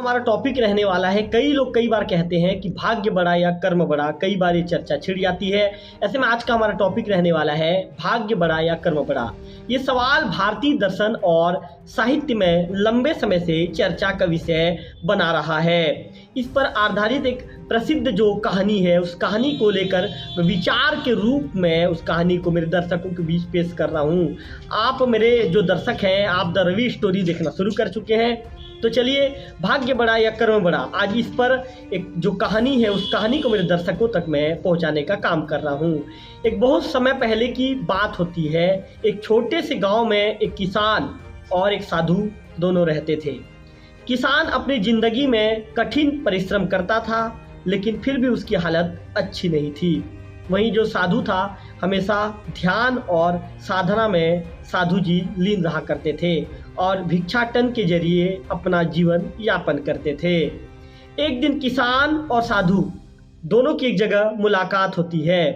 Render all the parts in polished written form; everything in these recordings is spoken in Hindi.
हमारा टॉपिक रहने वाला है, कई लोग कई बार कहते हैं कि भाग्य बड़ा या कर्म बड़ा, कई बार ये चर्चा छिड़ जाती है। ऐसे में आज का हमारा टॉपिक रहने वाला है भाग्य बड़ा या कर्म बड़ा। ये सवाल भारतीय दर्शन और साहित्य में लंबे समय से चर्चा का विषय बना रहा है। इस पर आधारित एक प्रसिद्ध जो कहानी है, उस कहानी को लेकर विचार के रूप में उस कहानी को मेरे दर्शकों के बीच पेश कर रहा हूँ। आप मेरे जो दर्शक हैं, आप द रवि स्टोरी देखना शुरू कर चुके हैं, तो चलिए भाग्य बड़ा या कर्म बड़ा, आज इस पर एक जो कहानी है उस कहानी को मेरे दर्शकों तक मैं पहुंचाने का काम कर रहा हूं। एक बहुत समय पहले की बात होती है। एक छोटे से गांव में एक किसान और एक साधु दोनों रहते थे। किसान अपनी जिंदगी में कठिन परिश्रम करता था, लेकिन फिर भी उसकी हालत अच्छी नहीं थी। वहीं जो साधु था, हमेशा ध्यान और साधना में साधु जी लीन रहा करते थे और भिक्षाटन के जरिए अपना जीवन यापन करते थे। एक दिन किसान और साधु दोनों की एक जगह मुलाकात होती है।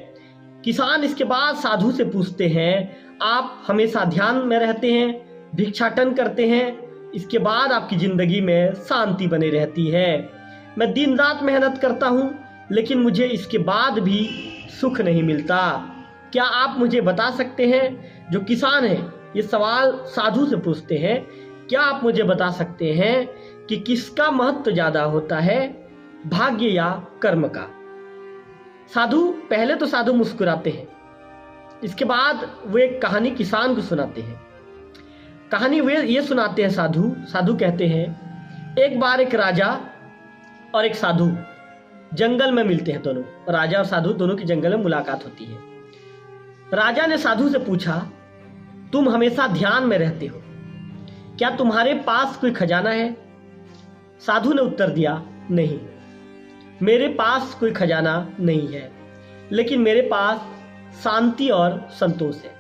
किसान इसके बाद साधु से पूछते हैं, आप हमेशा ध्यान में रहते हैं, भिक्षाटन करते हैं, इसके बाद आपकी ज़िंदगी में शांति बनी रहती है। मैं दिन रात मेहनत करता हूँ, लेकिन मुझे इसके बाद भी सुख नहीं मिलता। क्या आप मुझे बता सकते हैं? जो किसान है ये सवाल साधु से पूछते हैं, क्या आप मुझे बता सकते हैं कि किसका महत्व ज़्यादा होता है, भाग्य या कर्म का? पहले तो साधु मुस्कुराते हैं, इसके बाद वो एक कहानी किसान को सुनाते हैं। कहानी वे ये सुनाते हैं, साधु कहते हैं, एक बार एक राजा और एक साधु जंगल में मिलते हैं। दोनों राजा और साधु दोनों की जंगल में मुलाकात होती है। राजा ने साधु से पूछा, तुम हमेशा ध्यान में रहते हो, क्या तुम्हारे पास कोई खजाना है? साधु ने उत्तर दिया, नहीं, मेरे पास कोई खजाना नहीं है, लेकिन मेरे पास शांति और संतोष है।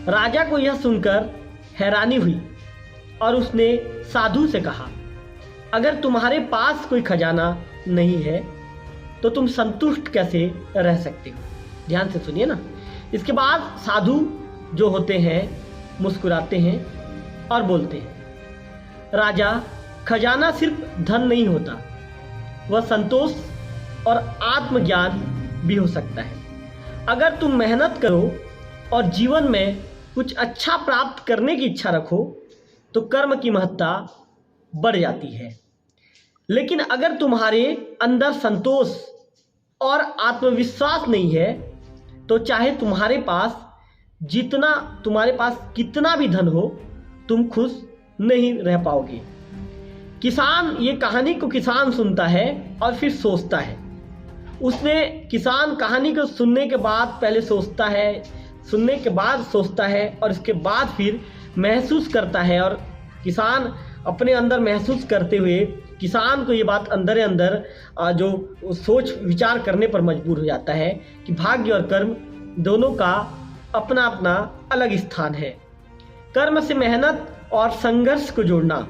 राजा को यह सुनकर हैरानी हुई और उसने साधु से कहा, अगर तुम्हारे पास कोई खजाना नहीं है तो तुम संतुष्ट कैसे रह सकते हो? ध्यान से सुनिए ना। इसके बाद साधु जो होते हैं मुस्कुराते हैं और बोलते हैं, राजा, खजाना सिर्फ धन नहीं होता, वह संतोष और आत्मज्ञान भी हो सकता है। अगर तुम मेहनत करो और जीवन में कुछ अच्छा प्राप्त करने की इच्छा रखो तो कर्म की महत्ता बढ़ जाती है। लेकिन अगर तुम्हारे अंदर संतोष और आत्मविश्वास नहीं है तो चाहे तुम्हारे पास कितना भी धन हो, तुम खुश नहीं रह पाओगे। ये कहानी को किसान सुनता है और फिर सोचता है। किसान कहानी को सुनने के बाद पहले सोचता है और इसके बाद फिर महसूस करता है, और किसान अपने अंदर महसूस करते हुए किसान को ये बात अंदर जो सोच विचार करने पर मजबूर हो जाता है कि भाग्य और कर्म दोनों का अपना अपना अलग स्थान है। कर्म से मेहनत और संघर्ष को जोड़ना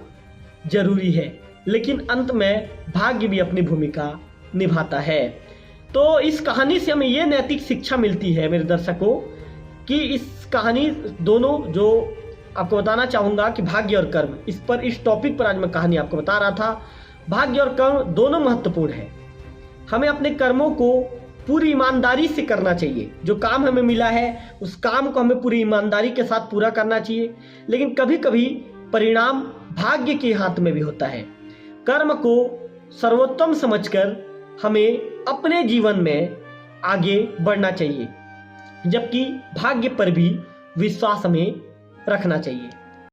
जरूरी है, लेकिन अंत में भाग्य भी अपनी भूमिका निभाता है। तो इस कहानी से हमें ये नैतिक शिक्षा मिलती है मेरे दर्शकों कि इस कहानी दोनों जो आपको बताना चाहूँगा कि भाग्य और कर्म, इस टॉपिक पर आज मैं कहानी आपको बता रहा था। भाग्य और कर्म दोनों महत्वपूर्ण है। हमें अपने कर्मों को पूरी ईमानदारी से करना चाहिए। जो काम हमें मिला है उस काम को हमें पूरी ईमानदारी के साथ पूरा करना चाहिए, लेकिन कभी कभी परिणाम भाग्य के हाथ में भी होता है। कर्म को सर्वोत्तम समझकर हमें अपने जीवन में आगे बढ़ना चाहिए, जबकि भाग्य पर भी विश्वास हमें रखना चाहिए।